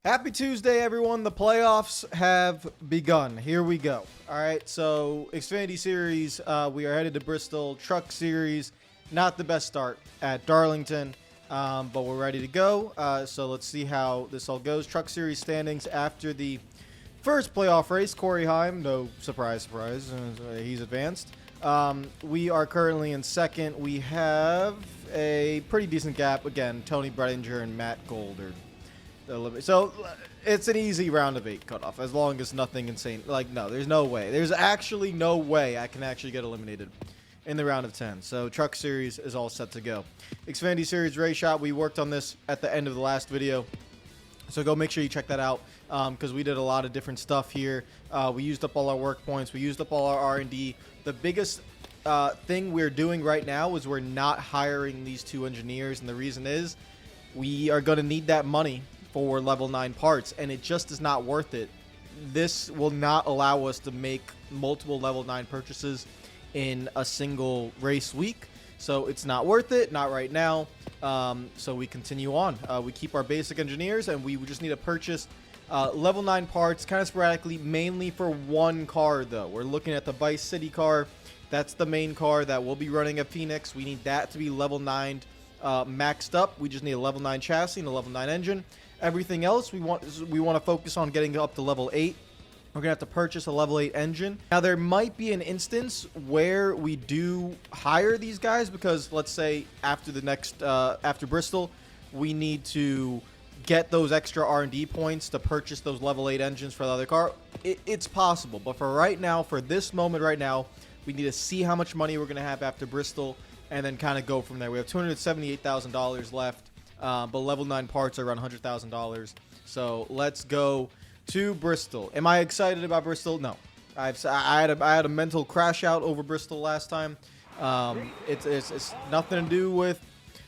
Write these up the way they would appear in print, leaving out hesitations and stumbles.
Happy Tuesday, everyone. The playoffs have begun. Here we go. All right, so Xfinity Series, we are headed to Bristol. Truck Series, not the best start at Darlington, but we're ready to go. So let's see how this all goes. Truck Series standings after the first playoff race. Corey Heim, no surprise, he's advanced. We are currently in second. We have a pretty decent gap. Again, Tony Brettinger and Matt Gold are so it's an easy round of 8 cutoff as long as nothing insane. Like, no, there's no way. There's actually no way I can actually get eliminated in the round of 10. So Truck Series is all set to go. Xfinity Series race shot. We worked on this at the end of the last video. So go make sure you check that out because we did a lot of different stuff here. We used up all our work points. We used up all our R&D. The biggest thing we're doing right now is we're not hiring these 2 engineers. And the reason is we are going to need that money for level 9 parts, and it just is not worth it. This will not allow us to make multiple level 9 purchases in a single race week, so it's not worth it, not right now. So we continue on. We keep our basic engineers, and we just need to purchase level 9 parts kind of sporadically, mainly for one car though. We're looking at the Vice City car. That's the main car that will be running at Phoenix. We need that to be level 9 maxed up. We just need a level 9 chassis and a level 9 engine. Everything else we want to focus on getting up to level 8. We're gonna have to purchase a level 8 engine. Now there might be an instance where we do hire these guys because let's say after the next after Bristol, we need to get those extra R&D points to purchase those level 8 engines for the other car. It's possible, but for right now, for this moment right now, we need to see how much money we're gonna have after Bristol and then kind of go from there. We have $278,000 left. But level 9 parts are around $100,000. So let's go to Bristol. Am I excited about Bristol? No. I had a mental crash out over Bristol last time. It's nothing to do with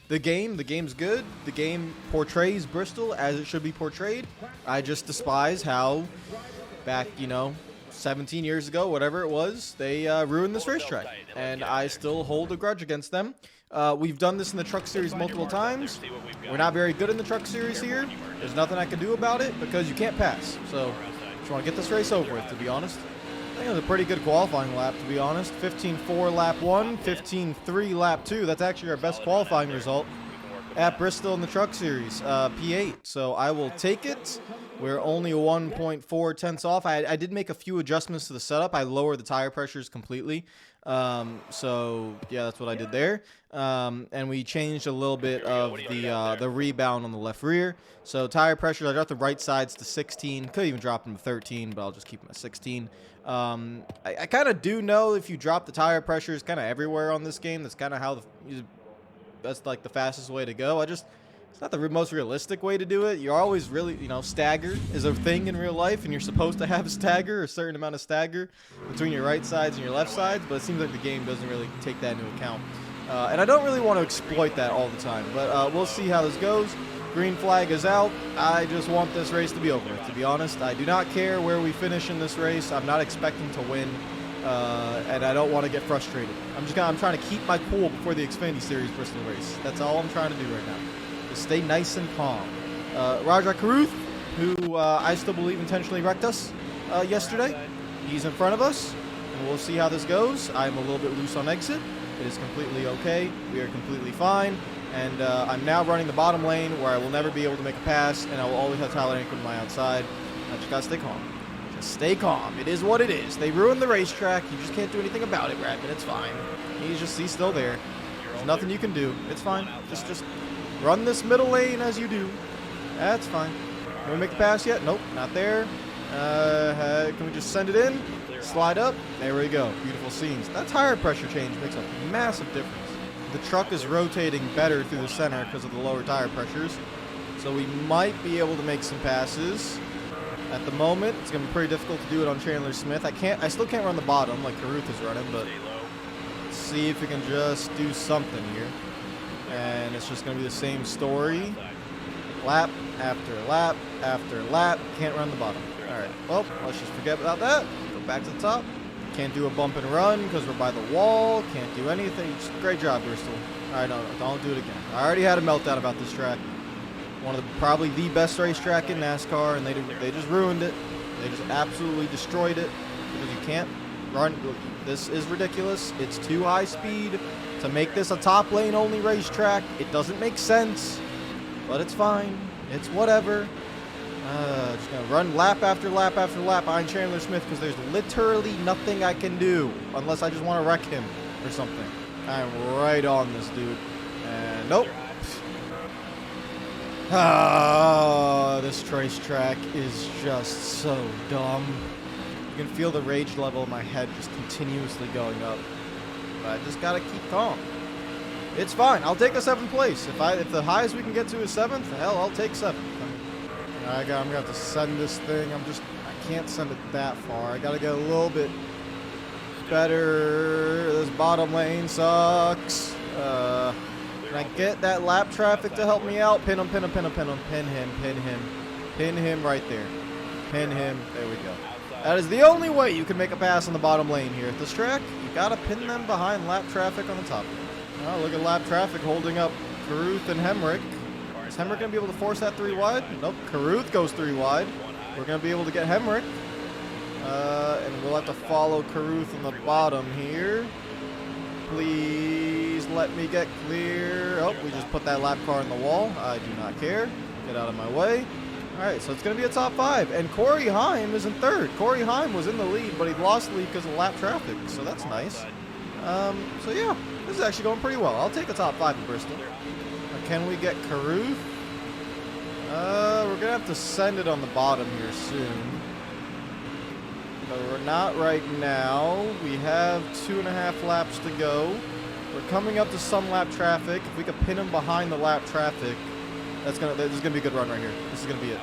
the game. The game's good. The game portrays Bristol as it should be portrayed. I just despise how back, 17 years ago, whatever it was, they ruined this racetrack. And I still hold a grudge against them. We've done this in the Truck Series multiple times. We're not very good in the Truck Series here. There's nothing I can do about it because you can't pass. So just want to get this race over with, to be honest. I think it was a pretty good qualifying lap, to be honest. 15.4 lap 1, 15.3 lap 2. That's actually our best qualifying result at Bristol in the Truck Series, P8. So I will take it. We're only 1.4 tenths off. I did make a few adjustments to the setup. I lowered the tire pressures completely. So yeah, that's what I did there. And we changed a little bit of the rebound on the left rear. So tire pressures, I dropped the right sides to 16. Could even drop them to 13, but I'll just keep them at 16. I kind of do know if you drop the tire pressures kind of everywhere on this game, that's kind of how that's like the fastest way to go. It's not the most realistic way to do it. You're always really, stagger is a thing in real life, and you're supposed to have a certain amount of stagger between your right sides and your left sides, but it seems like the game doesn't really take that into account. And I don't really want to exploit that all the time, but we'll see how this goes. Green flag is out. I just want this race to be over with, to be honest. I do not care where we finish in this race. I'm not expecting to win, and I don't want to get frustrated. I'm trying to keep my cool before the Xfinity Series Bristol race. That's all I'm trying to do right now. Stay nice and calm. Rajah Caruth, who I still believe intentionally wrecked us yesterday. He's in front of us, and we'll see how this goes. I'm a little bit loose on exit. It is completely okay. We are completely fine. And I'm now running the bottom lane where I will never be able to make a pass, and I will always have Tyler Ankrum on my outside. I just gotta stay calm. Just stay calm. It is what it is. They ruined the racetrack. You just can't do anything about it, Radman. It's fine. He's still there. There's nothing you can do. It's fine. Just run this middle lane as you do. That's fine. Can we make the pass yet? Nope, not there. Can we just send it in? Slide up. There we go. Beautiful scenes. That tire pressure change makes a massive difference. The truck is rotating better through the center because of the lower tire pressures. So we might be able to make some passes. At the moment, it's going to be pretty difficult to do it on Chandler Smith. I still can't run the bottom like Caruth is running, but let's see if we can just do something here. And it's just going to be the same story. Lap after lap after lap. Can't run the bottom. All right. Well, let's just forget about that. Go back to the top. Can't do a bump and run because we're by the wall. Can't do anything. Just great job, Bristol. All right, no, don't do it again. I already had a meltdown about this track. One of the, probably the best racetrack in NASCAR, and they just ruined it. They just absolutely destroyed it because you can't run. This is ridiculous. It's too high speed to make this a top lane only racetrack. It doesn't make sense, but it's fine. It's whatever. Just gonna run lap after lap after lap behind Chandler Smith because there's literally nothing I can do unless I just want to wreck him or something. I'm right on this dude. And nope. This racetrack is just so dumb. You can feel the rage level in my head just continuously going up. But I just gotta keep calm. It's fine. I'll take a 7th place. If the highest we can get to is 7th, hell, I'll take 7th. I'm gonna have to send this thing. I can't send it that far. I gotta get a little bit better. This bottom lane sucks. Can I get that lap traffic to help me out? Pin him, pin him, pin him, pin him, pin him, pin him. Pin him right there. Pin him. There we go. That is the only way you can make a pass on the bottom lane here at this track. You gotta pin them behind lap traffic on the top lane. Oh, look at lap traffic holding up Caruth and Hemrick. Is Hemrick gonna be able to force that 3 wide? Nope. Caruth goes 3 wide. We're gonna be able to get Hemrick. And we'll have to follow Caruth on the bottom here. Please let me get clear. Oh, we just put that lap car in the wall. I do not care. Get out of my way. All right, so it's going to be a top 5. And Corey Heim is in 3rd. Corey Heim was in the lead, but he lost the lead because of lap traffic. So that's nice. So, yeah, this is actually going pretty well. I'll take a top 5 in Bristol. Can we get Caruth? We're going to have to send it on the bottom here soon. But we're not right now. We have 2.5 laps to go. We're coming up to some lap traffic. If we could pin him behind the lap traffic, this is gonna be a good run right here. This is gonna be it.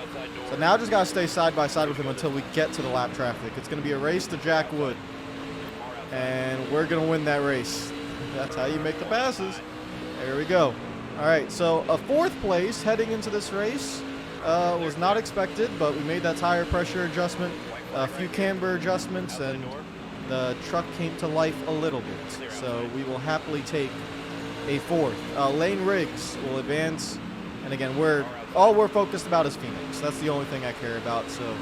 So now just gotta stay side by side with him until we get to the lap traffic. It's gonna be a race to Jack Wood, and we're gonna win that race. That's how you make the passes. There we go. All right, so a 4th place heading into this race was not expected, but we made that tire pressure adjustment, a few camber adjustments, and the truck came to life a little bit. So we will happily take a 4th. Lane Riggs will advance. And again, all we're focused about is Phoenix. That's the only thing I care about. So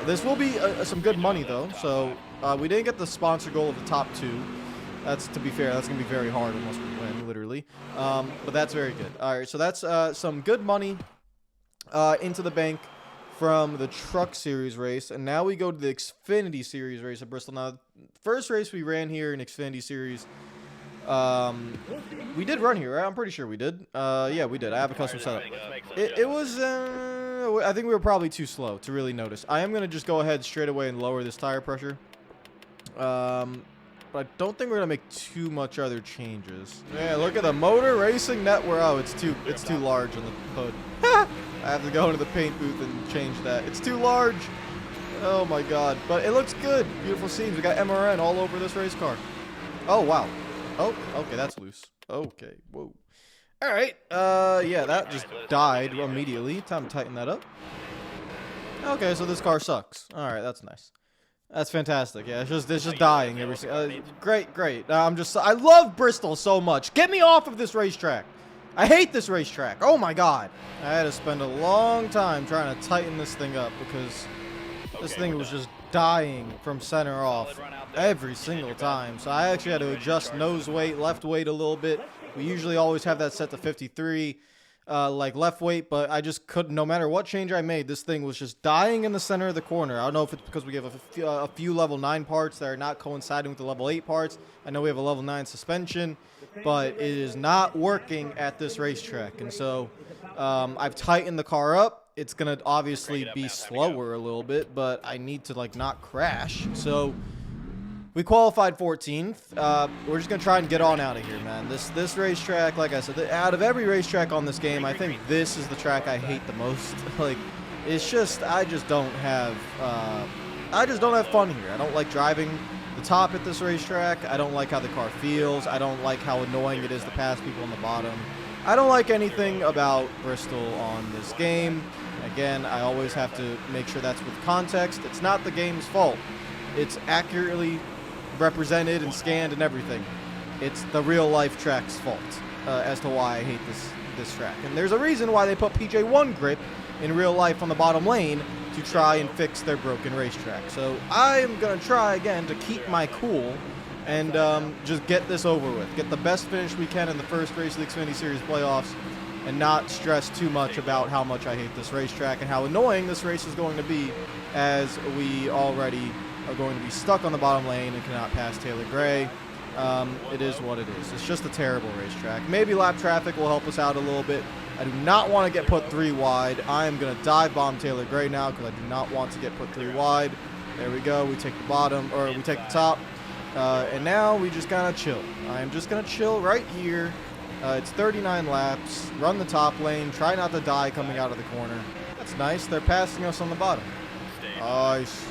this will be some good money, though. So we didn't get the sponsor goal of the top 2. That's, to be fair, that's going to be very hard unless we win, literally. But that's very good. All right, so that's some good money into the bank from the Truck Series race. And now we go to the Xfinity Series race at Bristol. Now, first race we ran here in Xfinity Series, we did run here, right? I'm pretty sure we did. Yeah, we did. I have a custom setup. It was, I think we were probably too slow to really notice. I am going to just go ahead straight away and lower this tire pressure. But I don't think we're going to make too much other changes. Yeah, look at the Motor Racing Network. Oh, it's too large on the hood. I have to go into the paint booth and change that. It's too large. Oh my God. But it looks good. Beautiful scenes. We got MRN all over this race car. Oh, wow. Oh, okay, that's loose. Okay, whoa. All right, yeah, that just died immediately. Time to tighten that up. Okay, so this car sucks. All right, that's nice. That's fantastic. Yeah, it's just dying every single. Great. I love Bristol so much. Get me off of this racetrack. I hate this racetrack. Oh my God. I had to spend a long time trying to tighten this thing up because this thing was just dying from center off every single time. So I actually had to adjust nose weight, left weight a little bit. We usually always have that set to 53, like left weight, but I just couldn't. No matter what change I made, this thing was just dying in the center of the corner. I don't know if it's because we have a few level 9 parts that are not coinciding with the level 8 parts. I know we have a level 9 suspension, but it is not working at this racetrack. And so I've tightened the car up. It's going to obviously be slower a little bit, but I need to like not crash. So we qualified 14th. We're just going to try and get on out of here, man. This racetrack, like I said, out of every racetrack on this game, I think this is the track I hate the most. Like, it's just, I just don't have fun here. I don't like driving the top at this racetrack. I don't like how the car feels. I don't like how annoying it is to pass people on the bottom. I don't like anything about Bristol on this game. Again, I always have to make sure that's with context. It's not the game's fault. It's accurately represented and scanned and everything. It's the real life track's fault as to why I hate this track. And there's a reason why they put PJ1 grip in real life on the bottom lane to try and fix their broken racetrack. So I am going to try again to keep my cool and just get this over with. Get the best finish we can in the first race of the Xfinity Series playoffs and not stress too much about how much I hate this racetrack and how annoying this race is going to be, as we already are going to be stuck on the bottom lane and cannot pass Taylor Gray. It is what it is. It's just a terrible racetrack. Maybe lap traffic will help us out a little bit. I do not want to get put 3 wide. I am going to dive bomb Taylor Gray now because I do not want to get put 3 wide. There we go. We take the bottom, or we take the top. And now we just kind of chill. I am just going to chill right here. It's 39 laps. Run the top lane. Try not to die coming out of the corner. That's nice. They're passing us on the bottom. Nice.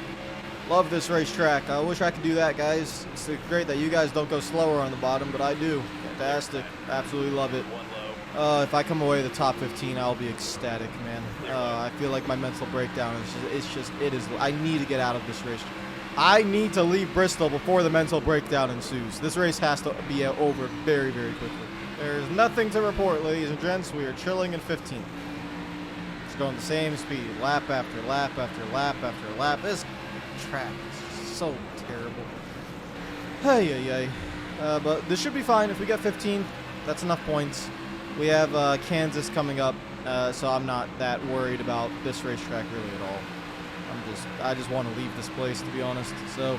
Love this racetrack. I wish I could do that, guys. It's great that you guys don't go slower on the bottom, but I do. Fantastic. Absolutely love it. If I come away the top 15, I'll be ecstatic, man. I feel like my mental breakdown is I need to get out of this race. I need to leave Bristol before the mental breakdown ensues. This race has to be over very, very quickly. There's nothing to report, ladies and gents. We are chilling in 15th. It's going the same speed, lap after lap after lap after lap. This track is so terrible. Hey. But this should be fine. If we get 15th, that's enough points. We have Kansas coming up, so I'm not that worried about this racetrack really at all. I just want to leave this place, to be honest. So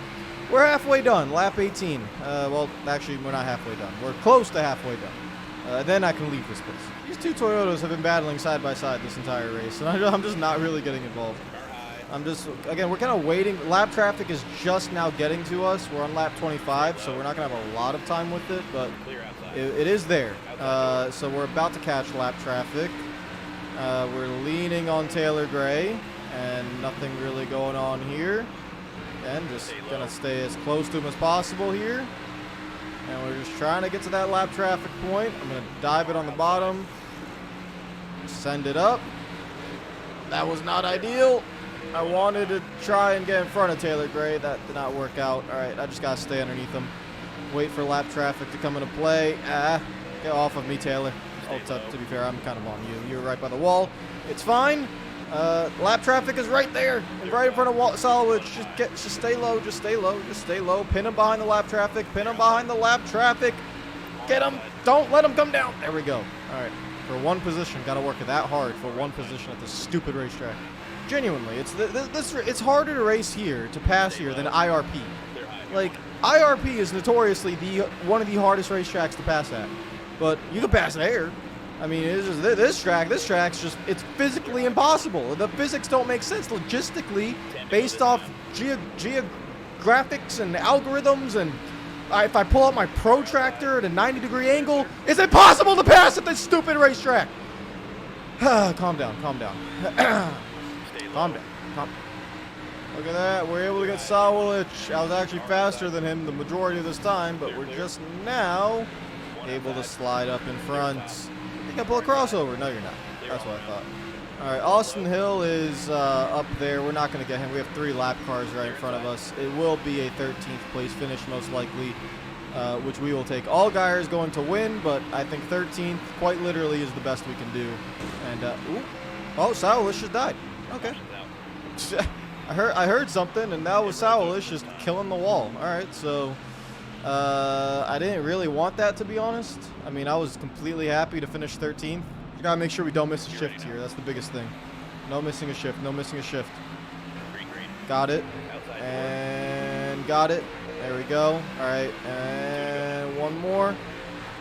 we're halfway done, lap 18. Well, actually, we're not halfway done. We're close to halfway done. Then I can leave this place. These two Toyotas have been battling side by side this entire race, and I'm just not really getting involved. Again, we're kind of waiting. Lap traffic is just now getting to us. We're on lap 25, so we're not going to have a lot of time with it, but it is there. So we're about to catch lap traffic. We're leaning on Taylor Gray, and nothing really going on here. And just going to stay as close to him as possible here. And we're just trying to get to that lap traffic point. I'm going to dive it on the bottom. Send it up. That was not ideal. I wanted to try and get in front of Taylor Gray. That did not work out. All right, I just got to stay underneath him. Wait for lap traffic to come into play. Get off of me, Taylor. Oh, to be fair, I'm kind of on you. You're right by the wall. It's fine. Lap traffic is right there, right in front of Solowich. Just stay low, just stay low, just stay low. Pin him behind the lap traffic. Pin him behind the lap traffic. Get him. Don't let him come down. There we go. All right. For one position, got to work that hard for one position at this stupid racetrack. Genuinely, it's harder to race here, to pass here, than IRP. Like, IRP is notoriously one of the hardest racetracks to pass at. But you can pass there. I mean, it's just, this track's just, it's physically impossible. The physics don't make sense logistically based off geographics and algorithms. And if I pull out my protractor at a 90-degree angle, it's impossible to pass at this stupid racetrack. Calm down. Calm down. Look at that. We're able to get Sawulich. I was actually faster than him the majority of this time, but we're just now able to slide up in front. You can pull a crossover. No, you're not. That's what I thought. All right, Austin Hill is up there. We're not going to get him. We have 3 lap cars right in front of us. It will be a 13th place finish most likely, which we will take. Allgaier is going to win, but I think 13th quite literally is the best we can do. And oh, Sawulich just died. Okay. I heard something, and that was Sawulich just killing the wall. All right, so I didn't really want that, to be honest. I mean, I was completely happy to finish 13th. You gotta make sure we don't miss a shift here. That's the biggest thing. No missing a shift. No missing a shift. Got it. And got it. There we go. All right, and one more.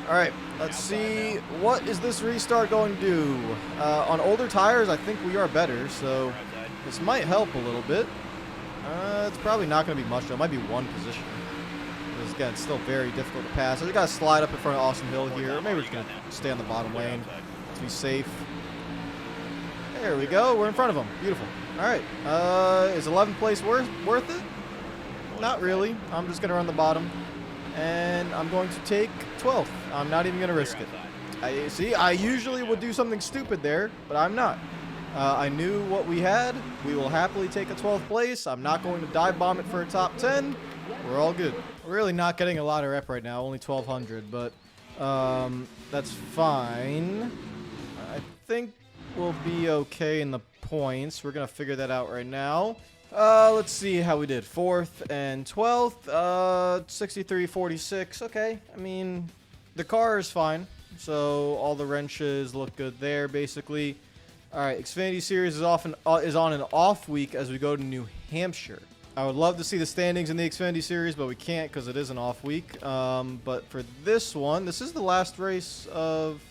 All right, let's see. What is this restart going to do? On older tires, I think we are better, so this might help a little bit. It's probably not going to be much, though. It might be one position. Because, again, it's still very difficult to pass. I just got to slide up in front of Austin Hill here. Or maybe we're just going to stay on the bottom lane to be safe. There we go. We're in front of him. Beautiful. All right. Is 11th place worth it? Not really. I'm just going to run the bottom. And I'm going to take 12th. I'm not even going to risk it. I usually would do something stupid there, but I'm not. I knew what we had. We will happily take a 12th place. I'm not going to dive bomb it for a top 10. We're all good. We're really not getting a lot of rep right now, only 1,200, but that's fine. think we'll be okay in the points. We're going to figure that out right now. Let's see how we did. 4th and 12th. 63, 46. Okay. I mean, the car is fine. So all the wrenches look good there, basically. All right. Xfinity Series is on an off week as we go to New Hampshire. I would love to see the standings in the Xfinity Series, but we can't because it is an off week. But for this one, this is the last race of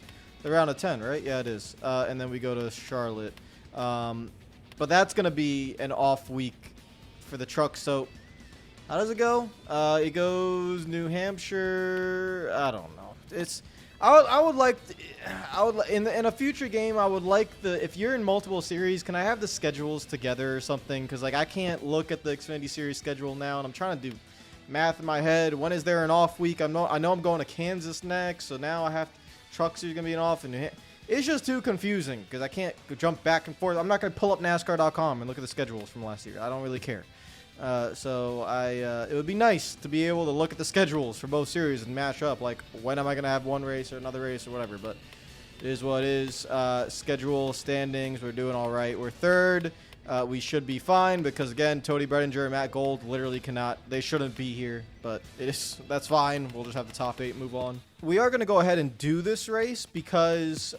the round of 10, right? Yeah, it is. And then we go to Charlotte. But that's going to be an off week for the truck. So how does it go? It goes New Hampshire. I don't know. I would like in a future game, I would like if you're in multiple series, can I have the schedules together or something? Because like I can't look at the Xfinity Series schedule now, and I'm trying to do math in my head. When is there an off week? I know I'm going to Kansas next, so now I have truck series gonna be an off, and it's just too confusing because I can't jump back and forth. I'm not gonna pull up NASCAR.com and look at the schedules from last year. I don't really care. So it would be nice to be able to look at the schedules for both series and match up, like when am I going to have one race or another race or whatever, but it is what it is. Schedule standings, we're doing all right. We're 3rd. We should be fine because, again, Tony Bredinger and Matt Gold literally they shouldn't be here, but that's fine. We'll just have the top 8 move on. We are going to go ahead and do this race because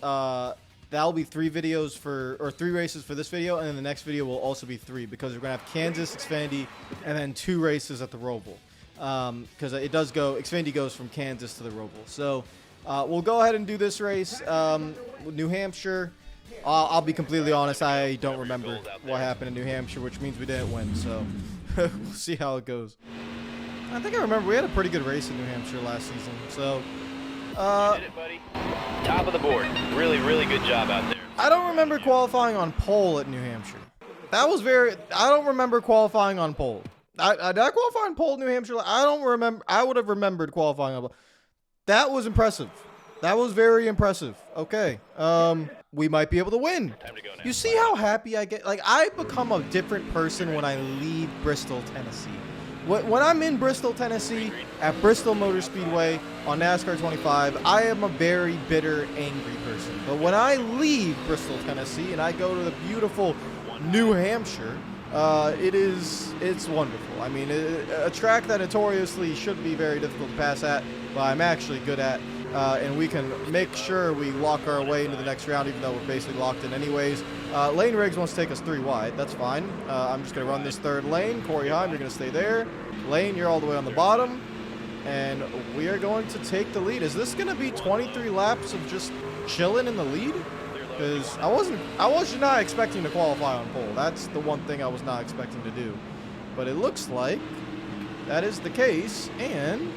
that'll be 3 races for this video, and then the next video will also be 3 because we're gonna have Kansas, Xfinity, and then 2 races at the Roval. Because Xfinity goes from Kansas to the Roval. So we'll go ahead and do this race. New Hampshire. I'll be completely honest. I don't remember what happened in New Hampshire, which means we didn't win. So we'll see how it goes. I think I remember we had a pretty good race in New Hampshire last season. So. You did it, buddy. Top of the board. Really, really good job out there. I don't remember qualifying on pole at New Hampshire. I don't remember qualifying on pole. Did I qualify on pole at New Hampshire? I don't remember. I would have remembered qualifying on pole. That was impressive. That was very impressive. Okay. We might be able to win. Time to go now. You see how happy I get? Like, I become a different person when I leave Bristol, Tennessee. When I'm in Bristol, Tennessee, at Bristol Motor Speedway on NASCAR 25, I am a very bitter, angry person. But when I leave Bristol, Tennessee, and I go to the beautiful New Hampshire, it's wonderful. I mean, a track that notoriously should be very difficult to pass at, but I'm actually good at. And we can make sure we lock our way into the next round, even though we're basically locked in anyways. Lane Riggs wants to take us 3 wide. That's fine. I'm just going to run this 3rd lane. Corey Heim, you're going to stay there. Lane, you're all the way on the bottom. And we are going to take the lead. Is this going to be 23 laps of just chilling in the lead? Because I was not expecting to qualify on pole. That's the one thing I was not expecting to do. But it looks like that is the case. And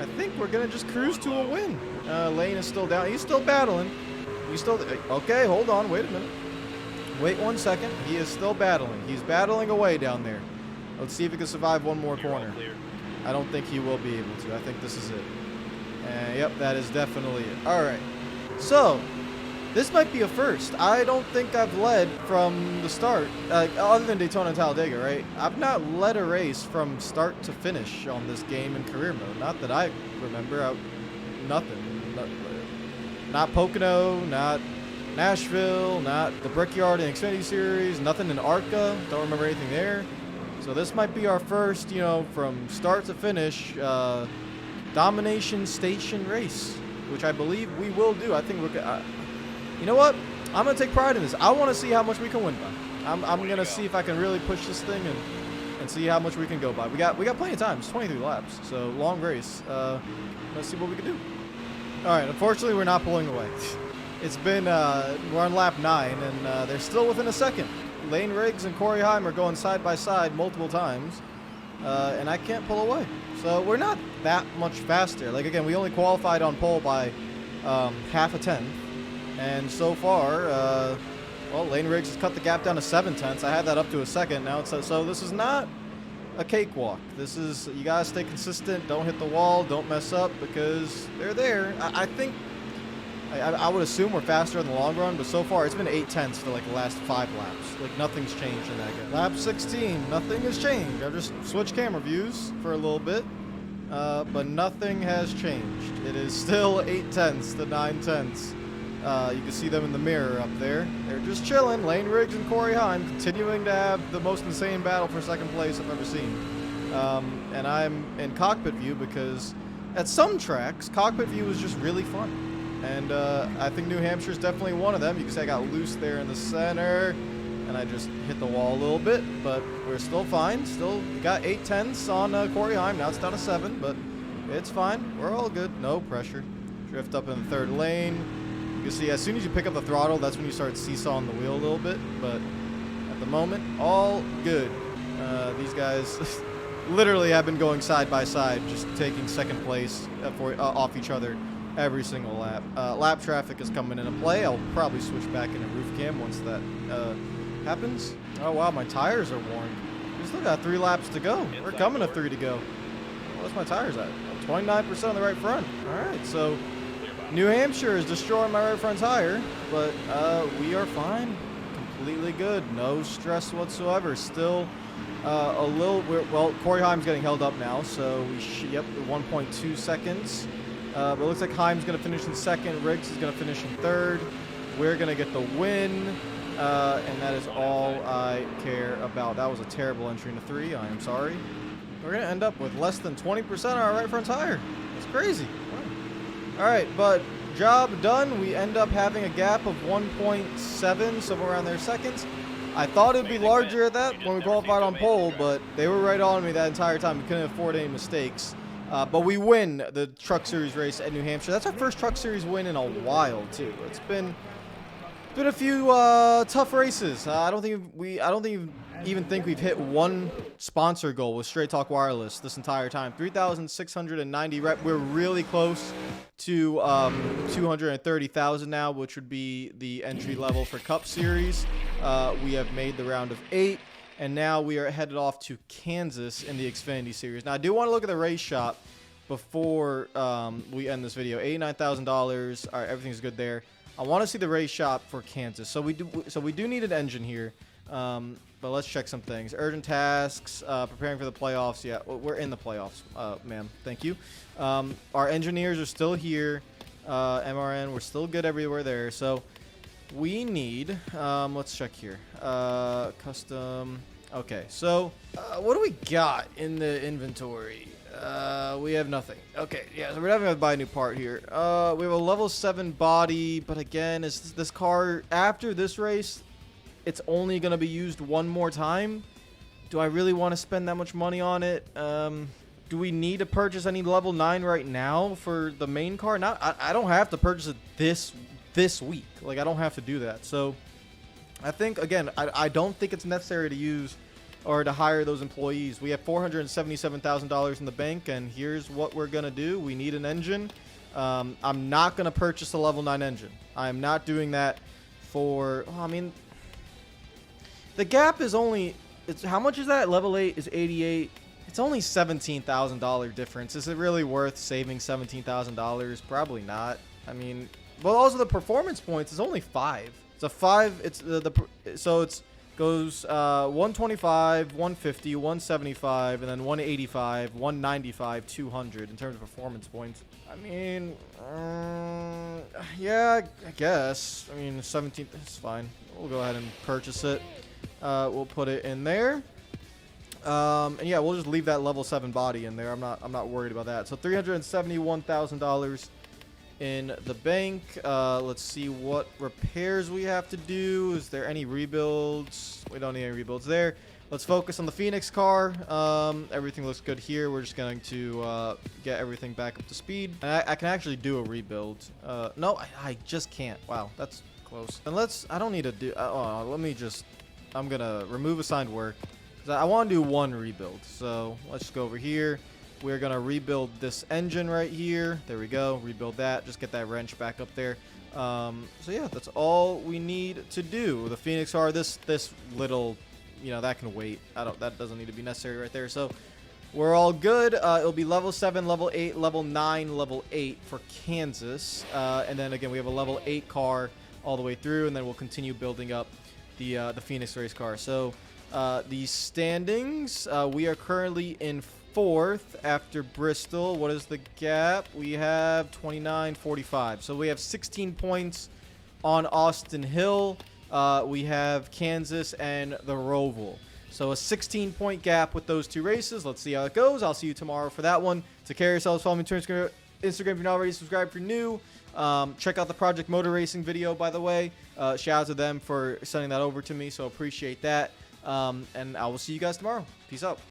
I think we're going to just cruise to a win. Lane is still down. He's still battling. Okay, hold on. Wait a minute. Wait 1 second. He is still battling. He's battling away down there. Let's see if he can survive one more corner. I don't think he will be able to. I think this is it. And yep, that is definitely it. All right. So, this might be a first. I don't think I've led from the start, other than Daytona and Talladega, right? I've not led a race from start to finish on this game in career mode. Not that I remember. Nothing. Not Pocono, not Nashville, not the Brickyard in Xfinity Series, nothing in ARCA. Don't remember anything there. So this might be our first, from start to finish, domination station race, which I believe we will do. I think we're. You know what? I'm gonna take pride in this. I want to see how much we can win by. I'm gonna see if I can really push this thing and see how much we can go by. We got plenty of time. It's 23 laps, so long race. Let's see what we can do. All right. Unfortunately, we're not pulling away. It's been we're on lap 9, and they're still within a second. Lane Riggs and Corey Heim are going side by side multiple times, and I can't pull away. So we're not that much faster. Like, again, we only qualified on pole by half a tenth. And so far, Lane Riggs has cut the gap down to 7/10. I had that up to a second now. So this is not a cakewalk. This is, you guys stay consistent. Don't hit the wall. Don't mess up because they're there. I think, I would assume we're faster in the long run, but so far it's been 8/10 for like the last 5 laps. Like, nothing's changed in that game. Lap 16, nothing has changed. I've just switched camera views for a little bit, but nothing has changed. It is still 8/10 to 9/10. You can see them in the mirror up there. They're just chilling. Lane Riggs and Corey Heim continuing to have the most insane battle for second place I've ever seen. And I'm in cockpit view because at some tracks, cockpit view is just really fun. And I think New Hampshire is definitely one of them. You can see I got loose there in the center, and I just hit the wall a little bit, but we're still fine. Still got 8/10ths on Corey Heim. Now it's down to 7, but it's fine. We're all good. No pressure. Drift up in the third lane. You can see as soon as you pick up the throttle, that's when you start seesawing the wheel a little bit. But at the moment, all good. These guys literally have been going side by side, just taking second place off each other every single lap. Lap traffic is coming into play. I'll probably switch back into roof cam once that happens. Oh wow, my tires are worn. We still got 3 laps to go. We're coming to 3 to go. What's my tires at? 29% on the right front. All right, so New Hampshire is destroying my right front tire, but we are fine. Completely good. No stress whatsoever. Still a little, well, Corey Heim's getting held up now, so we yep, 1.2 seconds. But it looks like Heim's going to finish in second. Riggs is going to finish in third. We're going to get the win, and that is all I care about. That was a terrible entry into 3. I am sorry. We're going to end up with less than 20% on our right front tire. That's crazy. All right, but job done. We end up having a gap of 1.7, somewhere around there seconds. I thought it would be larger at that when we qualified on pole, but they were right on me that entire time. We couldn't afford any mistakes. But we win the Truck Series race at New Hampshire. That's our first Truck Series win in a while, too. It's been a few tough races. I don't even think we've hit one sponsor goal with Straight Talk Wireless this entire time. 3,690 rep. We're really close to 230,000 now, which would be the entry level for Cup Series. We have made the round of 8. And now we are headed off to Kansas in the Xfinity Series. Now, I do want to look at the race shop before we end this video. $89,000. All right, everything's good there. I want to see the race shop for Kansas. So we do need an engine here. But let's check some things. Urgent tasks, preparing for the playoffs. Yeah, we're in the playoffs, ma'am. Thank you. Our engineers are still here. MRN, we're still good everywhere there. So we need, let's check here. Custom. Okay, so what do we got in the inventory? We have nothing. Okay, yeah, so we're not going to buy a new part here. We have a level 7 body, but again, is this car, after this race, it's only going to be used one more time? Do I really want to spend that much money on it? Do we need to purchase any level 9 right now for the main car? I don't have to purchase it this week. Like, I don't have to do that. So I think, again, I don't think it's necessary to use or to hire those employees. We have $477,000 in the bank, and here's what we're going to do. We need an engine. I'm not going to purchase a level 9 engine. I am not doing that for, I mean, the gap is only, how much is that? Level 8 is 88. It's only $17,000 difference. Is it really worth saving $17,000? Probably not. I mean, well, also the performance points is only 5. It's a 5. It's so it's goes 125, 150, 175, and then 185, 195, 200 in terms of performance points. I mean, yeah, I guess. I mean, 17 is fine. We'll go ahead and purchase it. We'll put it in there. And yeah, we'll just leave that level 7 body in there. I'm not worried about that. So $371,000 in the bank. Let's see what repairs we have to do. Is there any rebuilds? We don't need any rebuilds there. Let's focus on the Phoenix car. Everything looks good here. We're just going to get everything back up to speed. And I can actually do a rebuild. No, I just can't. Wow, that's close. And I don't need to do, I'm going to remove assigned work. I want to do one rebuild. So let's just go over here. We're going to rebuild this engine right here. There we go. Rebuild that. Just get that wrench back up there. So yeah, that's all we need to do. The Phoenix car, this little, that can wait. That doesn't need to be necessary right there. So we're all good. It'll be level 7, level 8, level 9, level 8 for Kansas. And then again, we have a level 8 car all the way through, and then we'll continue building up the Phoenix race car. So the standings, we are currently in 4th after Bristol. What is the gap? We have 29-45. So we have 16 points On Austin Hill, we have Kansas and the Roval. So a 16-point gap with those 2 races. Let's see how it goes. I'll see you tomorrow for that one. Take care of yourselves. Follow me on Instagram if you're not already subscribed if you're new. Check out the Project Motor Racing video, by the way. Shout out to them for sending that over to me, so appreciate that. And I will see you guys tomorrow. Peace out.